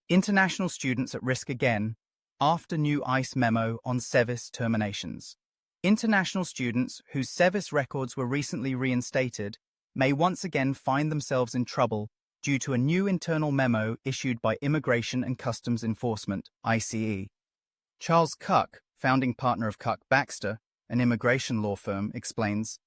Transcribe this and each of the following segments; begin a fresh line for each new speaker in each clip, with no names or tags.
International students at risk again after new ICE memo on SEVIS terminations. International students whose SEVIS records were recently reinstated may once again find themselves in trouble due to a new internal memo issued by Immigration and Customs Enforcement, ICE. Charles Cuck, founding partner of Cuck Baxter, an immigration law firm, explains,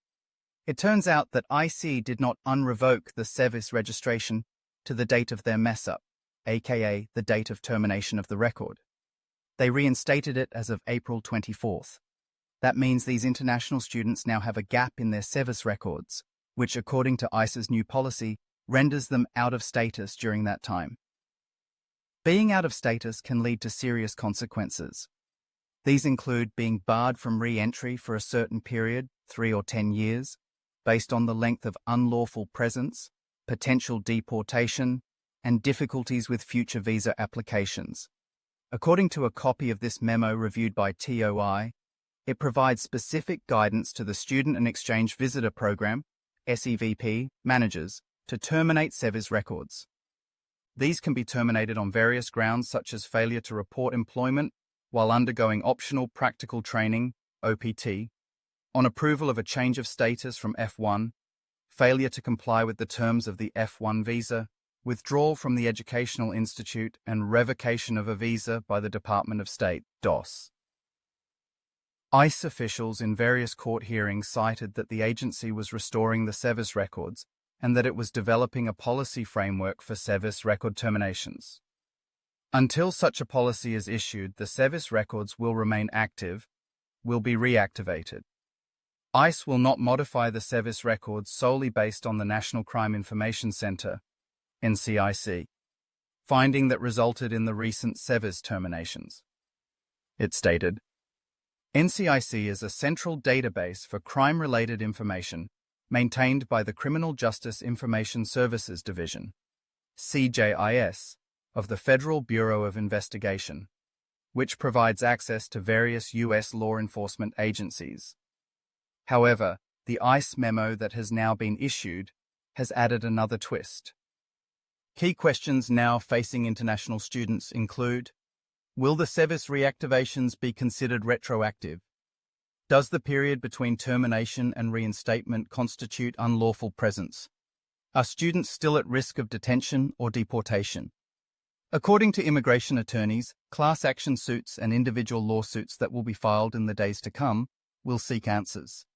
"It turns out that ICE did not unrevoke the SEVIS registration to the date of their mess-up, aka the date of termination of the record. They reinstated it as of April 24th. That means these international students now have a gap in their SEVIS records, which, according to ICE's new policy, renders them out of status during that time. Being out of status can lead to serious consequences. These include being barred from re-entry for a certain period, 3 or 10 years, based on the length of unlawful presence, potential deportation, and difficulties with future visa applications. According to a copy of this memo reviewed by TOI, it provides specific guidance to the Student and Exchange Visitor Program, SEVP, managers to terminate SEVIS records. These can be terminated on various grounds such as failure to report employment while undergoing optional practical training, OPT, on approval of a change of status from F1, failure to comply with the terms of the F1 visa, withdrawal from the educational institute, and revocation of a visa by the Department of State, DOS. ICE officials in various court hearings cited that the agency was restoring the SEVIS records and that it was developing a policy framework for SEVIS record terminations. Until such a policy is issued, the SEVIS records will remain active, will be reactivated. ICE will not modify the SEVIS records solely based on the National Crime Information Center, NCIC, finding that resulted in the recent SEVIS terminations. It stated, "NCIC is a central database for crime-related information maintained by the Criminal Justice Information Services Division, CJIS, of the Federal Bureau of Investigation, which provides access to various U.S. law enforcement agencies. However, the ICE memo that has now been issued has added another twist. Key questions now facing international students include: will the SEVIS reactivations be considered retroactive? Does the period between termination and reinstatement constitute unlawful presence? Are students still at risk of detention or deportation? According to immigration attorneys, class action suits and individual lawsuits that will be filed in the days to come will seek answers.